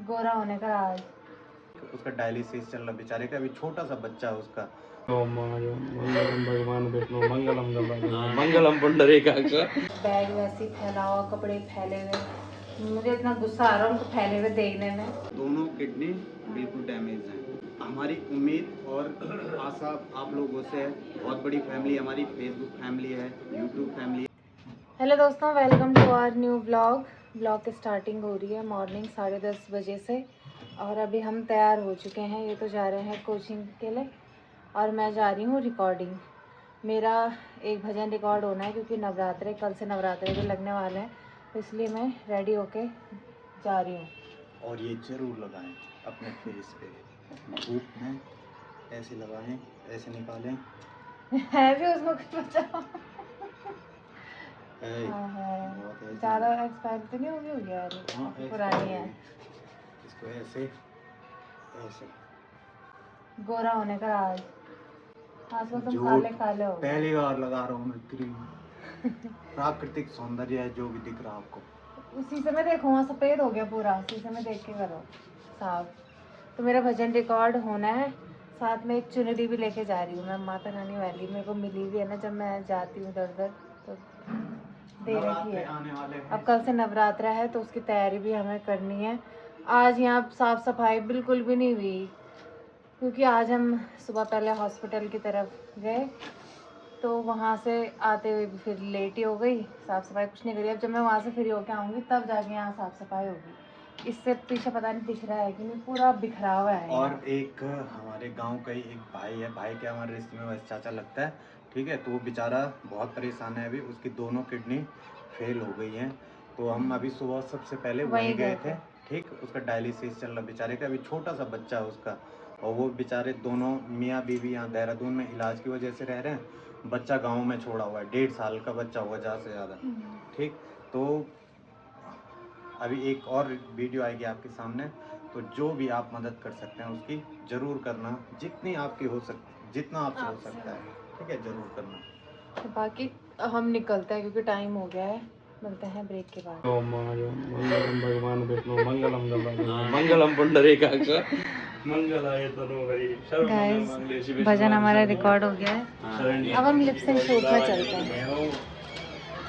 गोरा होने का राज। उसका डायलिसिस चल रहा बेचारे का, अभी छोटा सा बच्चा है उसका। मंगलम भगवान विष्णु मंगलम मंगलम पुंडरीकाक्ष। बैग वैसे ही फैला हुआ, कपड़े फैले हुए, मुझे इतना गुस्सा आ रहा है उनको फैले हुए देखने में। दोनों किडनी बिल्कुल डैमेज हैं। हमारी उम्मीद और आशा आप लोगों से है, बहुत बड़ी फैमिली हमारी, फेसबुक फैमिली है, यूट्यूब फैमिली है। हेलो दोस्तों, welcome to our new blog की स्टार्टिंग हो रही है मॉर्निंग 10:30 बजे से। और अभी हम तैयार हो चुके हैं, ये तो जा रहे हैं कोचिंग के लिए और मैं जा रही हूँ रिकॉर्डिंग। मेरा एक भजन रिकॉर्ड होना है क्योंकि नवरात्रे, कल से नवरात्रे भी लगने वाले हैं, तो इसलिए मैं रेडी होके जा रही हूँ। और ये जरूर लगाएं अपने फेस पे, धूप में ऐसे लगाएं, ऐसे निकालें। है भी उसमें कुछ बचा है, हाँ, बहुत है। ज़्यादा एक्सपायर तो नहीं होगी यार, हाँ, पुरानी है। इसको ऐसे ऐसे गोरा होने का राज। आजकल तुम जो काले काले हो गए। पहली बार लगा रहा हूँ मैं क्रीम। प्राकृतिक सौंदर्य है जो भी दिख रहा आपको। शीशे में देखो, वहाँ सफ़ेद हो गया पूरा, शीशे में देख के करो साफ। तो मेरा भजन रिकॉर्ड होना है, साथ में एक चुनरी भी लेके जा रही हूँ मैं, माता रानी वाली मेरे को मिली भी है ना, जब मैं जाती हूँ इधर उधर तो दे रखी है। आने वाले हैं। अब कल से नवरात्रा है तो उसकी तैयारी भी हमें करनी है। आज यहाँ साफ सफाई बिल्कुल भी नहीं हुई क्योंकि आज हम सुबह पहले हॉस्पिटल की तरफ गए, तो वहाँ से आते हुए भी फिर लेट ही हो गई, साफ़ सफाई कुछ नहीं करी। अब जब मैं वहाँ से फ्री होकर आऊँगी तब जाके यहाँ साफ़ सफाई होगी। इससे पीछे पता नहीं दिख रहा है कि नहीं, पूरा बिखरा हुआ है। और एक हमारे गांव का ही एक भाई है, भाई के हमारे रिश्ते में वैसे चाचा लगता है, ठीक है। तो वो बेचारा बहुत परेशान है, अभी उसकी दोनों किडनी फेल हो गई हैं। तो हम अभी सुबह सबसे पहले वहीं गए थे, ठीक। उसका डायलिसिस चल रहा बेचारे का, अभी छोटा सा बच्चा है उसका। और वो बेचारे दोनों मियाँ बीवी यहाँ देहरादून में इलाज की वजह से रह रहे हैं, बच्चा गाँव में छोड़ा हुआ है, 1.5 साल का बच्चा हुआ ज़्यादा से ज़्यादा, ठीक। तो अभी एक और वीडियो आएगी आपके सामने, तो जो भी आप मदद कर सकते हैं उसकी ज़रूर करना, जितनी आपकी हो जितना आपसे हो सकता है, ठीक है, ज़रूर करना। तो बाकी हम निकलते हैं क्योंकि टाइम हो गया है, मिलते हैं ब्रेक के बाद। मंगलम भगवान विष्णु मंगलम मंगलम पुंडरीकाक्ष मंगलाय तनोहरि सर्वमंगल मांगल्ये शिवे भजन हमारा रिकॉर्ड हो गया है, अब हम लिप सिंक शूट में चलते हैं।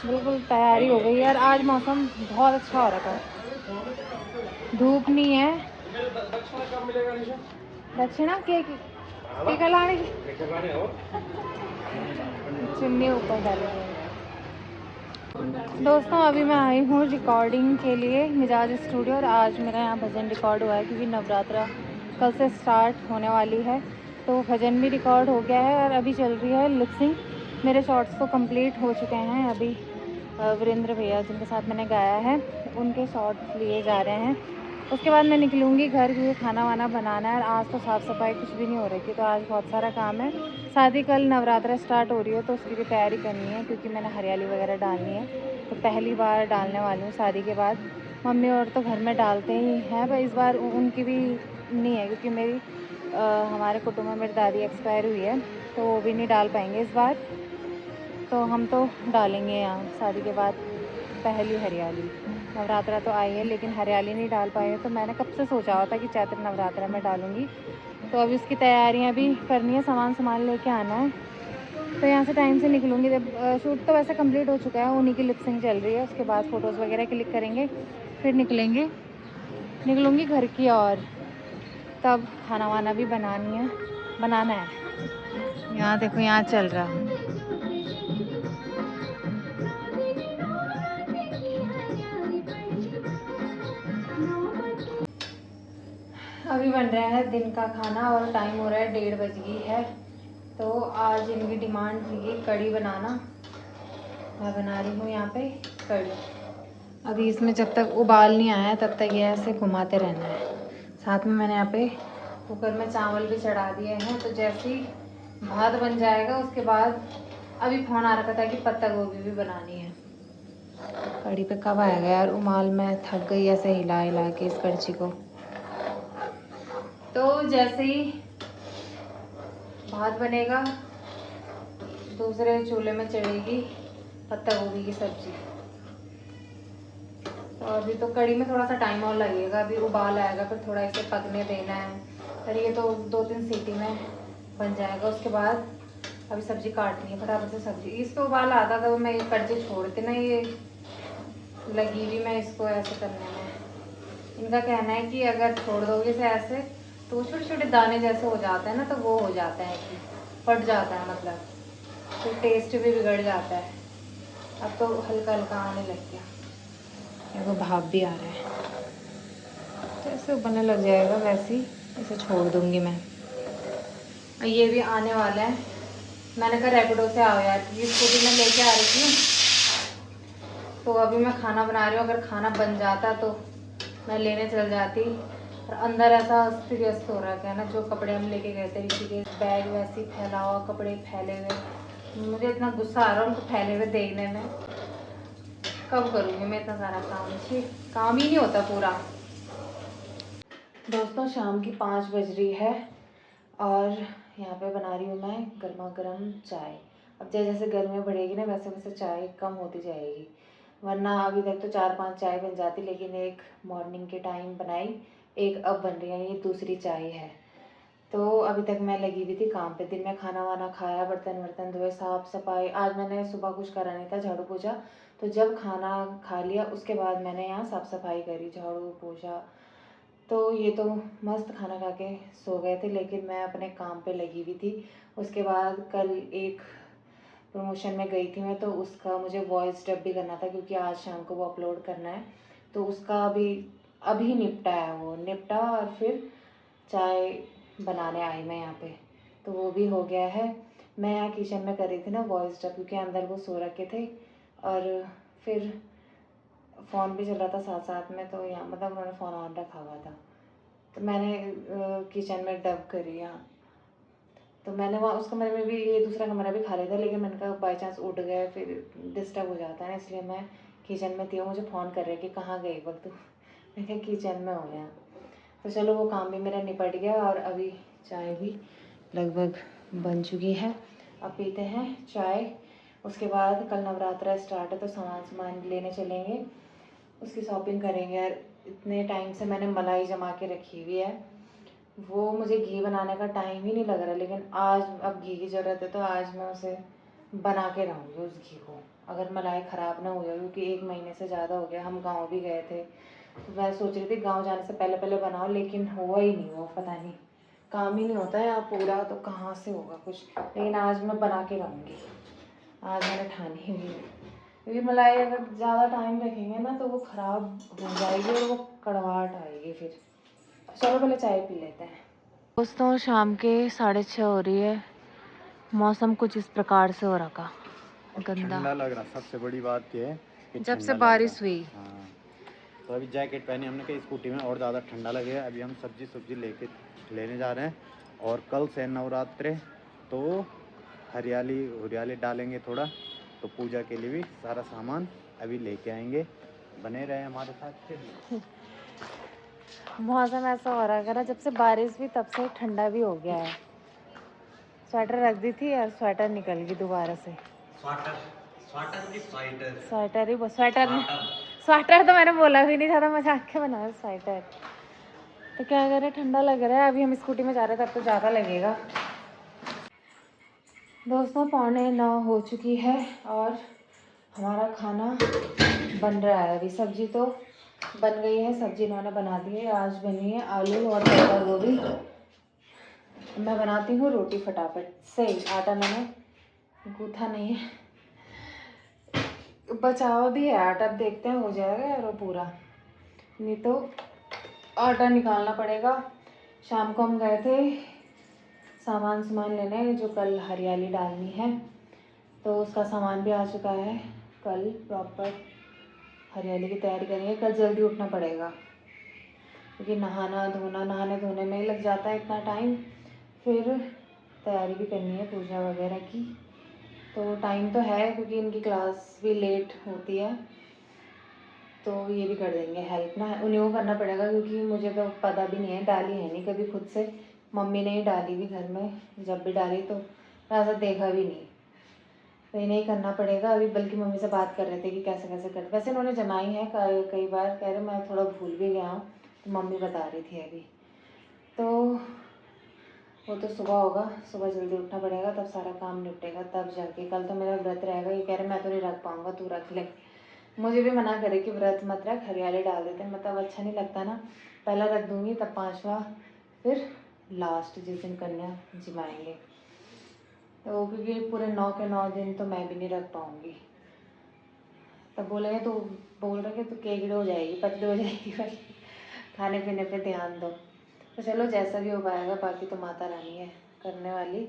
बिल्कुल तैयारी हो गई यार, आज मौसम बहुत अच्छा हो रखा है, धूप नहीं है। दक्षिणा के लाने चुन्नी ऊपर डाली गई। दोस्तों अभी मैं आई हूँ रिकॉर्डिंग के लिए मिजाज स्टूडियो, और आज मेरा यहाँ भजन रिकॉर्ड हुआ है क्योंकि नवरात्रा कल से स्टार्ट होने वाली है, तो भजन भी रिकॉर्ड हो गया है और अभी चल रही है लिप सिंक। मेरे शॉर्ट्स तो कंप्लीट हो चुके हैं, अभी वीरेंद्र भैया जिनके साथ मैंने गाया है उनके शॉर्ट्स लिए जा रहे हैं। उसके बाद मैं निकलूँगी घर क्योंकि खाना वाना बनाना है। आज तो साफ़ सफाई कुछ भी नहीं हो रही थी, तो आज बहुत सारा काम है। साथ ही कल नवरात्रा स्टार्ट हो रही है तो उसकी भी तैयारी करनी है क्योंकि मैंने हरियाली वगैरह डालनी है, तो पहली बार डालने वाली हूँ शादी के बाद। मम्मी और तो घर में डालते ही हैं, पर इस बार उनकी भी नहीं है क्योंकि मेरी हमारे कुटुंब में मेरी दादी एक्सपायर हुई है, तो वो भी नहीं डाल पाएंगे इस बार, तो हम तो डालेंगे यहाँ शादी के बाद पहली हरियाली। नवरात्रा तो आई है लेकिन हरियाली नहीं डाल पाए, तो मैंने कब से सोचा हुआ था कि चैत्र नवरात्रा में डालूँगी, तो अभी उसकी तैयारियाँ भी करनी है, सामान लेके आना है। तो यहाँ से टाइम से निकलूँगी। जब शूट तो वैसे कंप्लीट हो चुका है, उन्हीं की लिप सिंक चल रही है, उसके बाद फ़ोटोज़ वगैरह क्लिक करेंगे, फिर निकलूँगी घर की, और तब खाना वाना भी बनाना है। यहाँ देखो, यहाँ चल रहा अभी बन रहा है दिन का खाना और टाइम हो रहा है 1:30 बज गई है। तो आज इनकी डिमांड थी कढ़ी बनाना, मैं बना रही हूँ यहाँ पे कढ़ी। अभी इसमें जब तक उबाल नहीं आया तब तक ये ऐसे घुमाते रहना है। साथ में मैंने यहाँ पे कुकर में चावल भी चढ़ा दिए हैं, तो जैसे ही भात बन जाएगा उसके बाद अभी फ़ोन आ रखा था कि पत्ता गोभी भी बनानी है। कढ़ी पे कब आएगा यार उमाल, मैं थक गई ऐसे हिला हिला के इस कड़छी को। तो जैसे ही भात बनेगा दूसरे चूल्हे में चढ़ेगी पत्ता गोभी की सब्जी। तो अभी तो कड़ी में थोड़ा सा टाइम और लगेगा, अभी उबाल आएगा फिर थोड़ा इसे पकने देना है। और ये तो 2-3 सीटी में बन जाएगा। उसके बाद अभी सब्ज़ी काटनी है फटाफट से। सब्ज़ी इस तो उबाल आता था तो मैं ये कड़छी छोड़ती ना, ये लगी हुई मैं इसको ऐसे करने में। इनका कहना है कि अगर छोड़ दोगे इसे ऐसे तो छोटे छोटे दाने जैसे हो जाते हैं ना, तो वो हो जाता है कि फट जाता है, मतलब तो टेस्ट भी बिगड़ जाता है। अब तो हल्का हल्का आने लग गया, मेरे को भाप भी आ रहा है। जैसे उबलने लग जाएगा वैसे ही इसे छोड़ दूँगी मैं। और ये भी आने वाला है। मैंने कहा रैपिडो से आओ यार, क्योंकि स्कूटी में लेके आ रही थी, तो अभी मैं खाना बना रही हूँ। अगर खाना बन जाता तो मैं लेने चल जाती। और अंदर ऐसा अस्त व्यस्त हो रहा है ना, जो कपड़े हम लेके गए थे ऋषिकेश, बैग वैसे ही फैला हुआ, कपड़े फैले हुए। मुझे इतना गुस्सा आ रहा है उनको फैले हुए देखने में। कब करूँगी मैं इतना सारा काम? छी, काम ही नहीं होता पूरा। दोस्तों शाम की 5 बज रही है और यहाँ पे बना रही हूँ मैं गर्मा गर्म चाय। अब जैसे जैसे गर्मी बढ़ेगी ना वैसे वैसे चाय कम होती जाएगी, वरना अभी तक तो 4-5 चाय बन जाती, लेकिन एक मॉर्निंग के टाइम बनाई, एक अब बन रही है, ये दूसरी चाय है। तो अभी तक मैं लगी हुई थी काम पे। दिन में खाना वाना खाया, बर्तन वर्तन धोए, साफ़ सफाई। आज मैंने सुबह कुछ करा नहीं था, झाड़ू पोछा। तो जब खाना खा लिया उसके बाद मैंने यहाँ साफ़ सफाई करी, झाड़ू पोछा। तो ये तो मस्त खाना खा के सो गए थे, लेकिन मैं अपने काम पे लगी हुई थी। उसके बाद कल एक प्रमोशन में गई थी मैं, तो उसका मुझे वॉइस डब भी करना था, क्योंकि आज शाम को वो अपलोड करना है। तो उसका अभी निपटा है, वो निपटा और फिर चाय बनाने आई मैं यहाँ पे, तो वो भी हो गया है। मैं यहाँ किचन में कर रही थी ना वॉइस डब, क्योंकि अंदर वो सो रखे थे और फिर फ़ोन भी चल रहा था साथ साथ में, तो यहाँ मतलब उन्होंने फ़ोन ऑन रखा हुआ था, तो मैंने किचन में डब करी यहाँ। तो मैंने वहाँ उस कमरे में भी, ये दूसरा कमरा भी खा लिया था, लेकिन मैंने कहा बाई चांस उठ गए फिर डिस्टर्ब हो जाता है ना, इसलिए मैं किचन में थी। वो मुझे फ़ोन कर रहे कि कहाँ गई वक्त, मैं क्या किचन में हो गया। तो चलो वो काम भी मेरा निपट गया और अभी चाय भी लगभग बन चुकी है। अब पीते हैं चाय। उसके बाद कल नवरात्रा स्टार्ट है, तो सामान लेने चलेंगे, उसकी शॉपिंग करेंगे। यार इतने टाइम से मैंने मलाई जमा के रखी हुई है, वो मुझे घी बनाने का टाइम ही नहीं लग रहा, लेकिन आज अब घी की ज़रूरत है, तो आज मैं उसे बना के रहूँगी उस घी को, अगर मलाई ख़राब ना हो जाए, क्योंकि 1 महीने से ज़्यादा हो गया। हम गाँव भी गए थे, तो मैं सोच रही थी गाँव जाने से पहले पहले बनाओ, लेकिन हुआ ही नहीं, वो पता नहीं काम ही नहीं होता है यहाँ पूरा, तो कहाँ से होगा कुछ। लेकिन आज मैं बना के रहूँगी, आज मैंने ठानी हुई है, क्योंकि मलाई अगर ज़्यादा टाइम रखेंगे ना तो वो ख़राब हो जाएगी और वो कड़वाहट आएगी फिर। चलो पहले चाय पी लेते हैं। दोस्तों शाम के 6:30 हो रही है, मौसम कुछ इस प्रकार से हो रखा गंदा, ठंडा लग रहा। सबसे बड़ी बात ये है कि जब से ठंडा लग बारिश रहा। हुई। हाँ, तो अभी जैकेट पहनी हमने कहीं स्कूटी में, और ज़्यादा ठंडा लगेगा। अभी हम सब्जी लेने जा रहे हैं, और कल से नवरात्रे, तो हरियाली डालेंगे थोड़ा, तो पूजा के लिए भी सारा सामान अभी लेके आएंगे। बने रहे हमारे साथ फिर। मौसम ऐसा हो रहा है ना, जब से बारिश हुई तब से ठंडा भी हो गया है। स्वेटर रख दी थी और स्वेटर निकल गई दोबारा से। स्वेटर तो मैंने बोला भी नहीं, ज़्यादा मजाक के बना स्वेटर। तो क्या करें, ठंडा लग रहा है। अभी हम स्कूटी में जा रहे हैं, तब तो ज़्यादा लगेगा। दोस्तों 8:45 हो चुकी है और हमारा खाना बन रहा है। अभी सब्जी तो बन गई है, सब्जी इन्होंने बना दी है। आज बनी है आलू और पत्ता गोभी। मैं बनाती हूँ रोटी फटाफट से, आटा मैंने गूथा नहीं है, बचा हुआ भी है आटा, अब देखते हैं हो जाएगा यार वो पूरा, नहीं तो आटा निकालना पड़ेगा। शाम को हम गए थे सामान लेने, जो कल हरियाली डालनी है, तो उसका सामान भी आ चुका है। कल प्रॉपर हरियाली की तैयारी करेंगे। कल जल्दी उठना पड़ेगा, क्योंकि नहाने धोने में ही लग जाता है इतना टाइम, फिर तैयारी भी करनी है पूजा वगैरह की, तो टाइम तो है, क्योंकि इनकी क्लास भी लेट होती है, तो ये भी कर देंगे हेल्प ना, उन्हीं को करना पड़ेगा, क्योंकि मुझे तो पता भी नहीं है, डाली है नहीं कभी खुद से, मम्मी ने ही डाली भी घर में, जब भी डाली तो ऐसा देखा भी नहीं। तो इन्हें ही करना पड़ेगा अभी। बल्कि मम्मी से बात कर रहे थे कि कैसे कैसे करते, वैसे उन्होंने जमाई है कई बार, कह रहे मैं थोड़ा भूल भी गया हूँ, तो मम्मी बता रही थी अभी। तो वो तो सुबह होगा, सुबह जल्दी उठना पड़ेगा, तब सारा काम निपटेगा, तब जाके। कल तो मेरा व्रत रहेगा, ये कह रहे मैं तो नहीं रख पाऊँगा, तू रख ले। मुझे भी मना करे कि व्रत मत रख, हरियाली डाल देते हैं, मतलब अच्छा नहीं लगता ना। पहला रख दूँगी, तब 5वां, फिर लास्ट जिस दिन कन्या जिमाएंगे। तो क्योंकि पूरे 9 के 9 दिन तो मैं भी नहीं रख पाऊँगी। तब बोलेंगे तो बोल रहे कि तू केकड़ी हो जाएगी, पतली हो जाएगी, बस खाने पीने पे ध्यान दो। तो चलो जैसा भी हो पाएगा, बाकी तो माता रानी है करने वाली।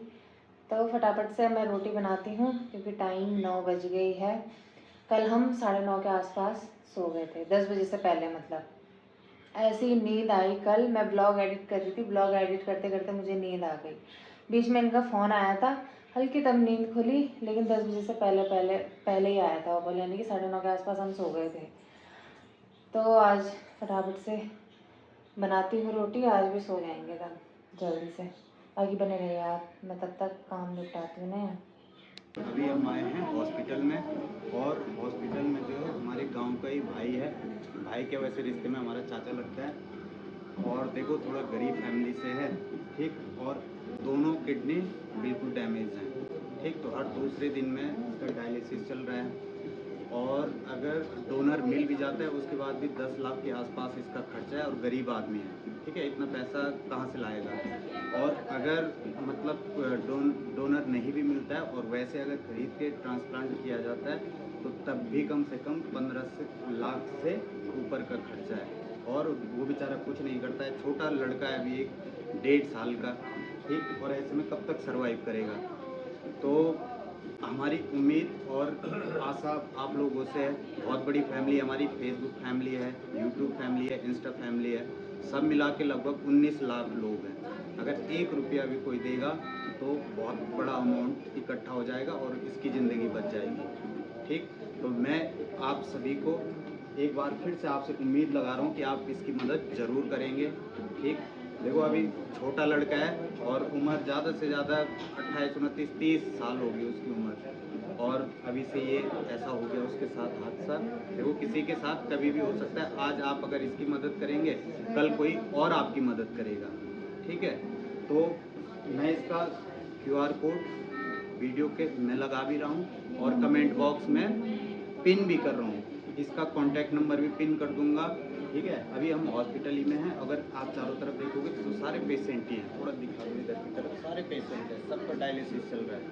तो फटाफट से मैं रोटी बनाती हूँ क्योंकि टाइम 9 बज गई है। कल हम 9:30 के आसपास सो गए थे, 10 बजे से पहले। मतलब ऐसी नींद आई, कल मैं ब्लॉग एडिट कर रही थी, ब्लॉग एडिट करते करते मुझे नींद आ गई। बीच में इनका फ़ोन आया था, हल्की तब नींद खुली, लेकिन 10 बजे से पहले ही आया था वो, बोले यानी कि 9:30 के आसपास हम सो गए थे। तो आज फटाफट से बनाती हूँ रोटी, आज भी सो जाएंगे तब जल्दी से। बाकी बने रहिए आप, मैं तब तक काम निपटाती हूँ ना। अभी हम आए हैं हॉस्पिटल में, और हॉस्पिटल में जो है हमारे गांव का ही भाई है। भाई के वैसे रिश्ते में हमारा चाचा लगता है, और देखो थोड़ा गरीब फैमिली से है, ठीक। और दोनों किडनी बिल्कुल डैमेज हैं, ठीक। तो हर दूसरे दिन में इसका डायलिसिस चल रहा है, और अगर डोनर मिल भी जाता है उसके बाद भी 10 लाख के आसपास इसका खर्चा है, और गरीब आदमी है, ठीक है। इतना पैसा कहाँ से लाएगा? और अगर मतलब डोनर नहीं भी मिलता है, और वैसे अगर खरीद के ट्रांसप्लांट किया जाता है, तो तब भी कम से कम 15 लाख से ऊपर का खर्चा है, और वो बेचारा कुछ नहीं करता है। छोटा लड़का है अभी, 1.5 साल का, ठीक। और ऐसे में कब तक सर्वाइव करेगा? तो हमारी उम्मीद और आशा आप लोगों से है। बहुत बड़ी फैमिली हमारी, फेसबुक फैमिली है, यूट्यूब फैमिली है, इंस्टा फैमिली है, सब मिला के लगभग 19 लाख लोग हैं। अगर 1 रुपया भी कोई देगा तो बहुत बड़ा अमाउंट इकट्ठा हो जाएगा और इसकी ज़िंदगी बच जाएगी, ठीक। तो मैं आप सभी को एक बार फिर से आपसे उम्मीद लगा रहा हूँ कि आप इसकी मदद ज़रूर करेंगे, ठीक। देखो अभी छोटा लड़का है, और उम्र ज़्यादा से ज़्यादा 28, 29, 30 साल होगी उसकी उम्र, और अभी से ये ऐसा हो गया उसके साथ हादसा। देखो किसी के साथ कभी भी हो सकता है। आज आप अगर इसकी मदद करेंगे, कल कोई और आपकी मदद करेगा, ठीक है। तो मैं इसका QR कोड वीडियो के मैं लगा भी रहा हूँ, और कमेंट बॉक्स में पिन भी कर रहा हूँ, इसका कॉन्टैक्ट नंबर भी पिन कर दूंगा, ठीक है। अभी हम हॉस्पिटल ही में हैं, अगर आप चारों तरफ देखोगे तो सारे पेशेंट ही हैं। थोड़ा दिखा दो इधर की तरफ, सारे पेशेंट हैं, सबका डायलिसिस चल रहा है,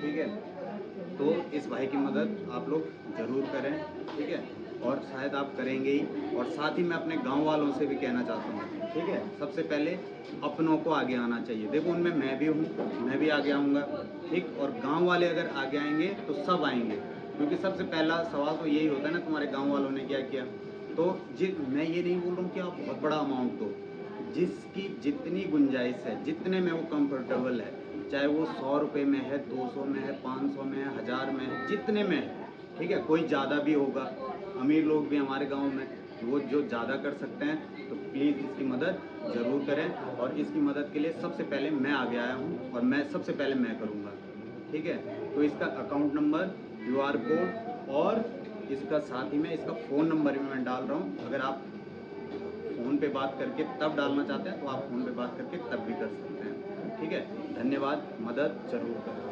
ठीक है। तो इस भाई की मदद आप लोग ज़रूर करें, ठीक है। और शायद आप करेंगे ही, और साथ ही मैं अपने गांव वालों से भी कहना चाहता हूँ, ठीक है। सबसे पहले अपनों को आगे आना चाहिए। देखो उनमें मैं भी हूँ, मैं भी आगे आऊँगा, ठीक। और गांव वाले अगर आगे आएंगे तो सब आएंगे, क्योंकि सबसे पहला सवाल तो यही होता है ना, तुम्हारे गांव वालों ने क्या किया। तो मैं ये नहीं बोल रहा हूँ कि आप बहुत बड़ा अमाउंट दो, जिसकी जितनी गुंजाइश है, जितने में वो कंफर्टेबल है, चाहे वो 100 रुपये में है, 200 में है, 500 में है, 1000 में है, जितने में है, ठीक है। कोई ज़्यादा भी होगा, अमीर लोग भी हमारे गांव में, वो जो ज़्यादा कर सकते हैं, तो प्लीज़ इसकी मदद ज़रूर करें। और इसकी मदद के लिए सबसे पहले मैं आगे आया हूँ, और मैं सबसे पहले मैं करूँगा, ठीक है। तो इसका अकाउंट नंबर, QR कोड, और इसका साथ ही में इसका फ़ोन नंबर भी मैं डाल रहा हूँ। अगर आप फ़ोन पे बात करके तब डालना चाहते हैं तो आप फ़ोन पे बात करके तब भी कर सकते हैं, ठीक है। धन्यवाद, मदद ज़रूर करें।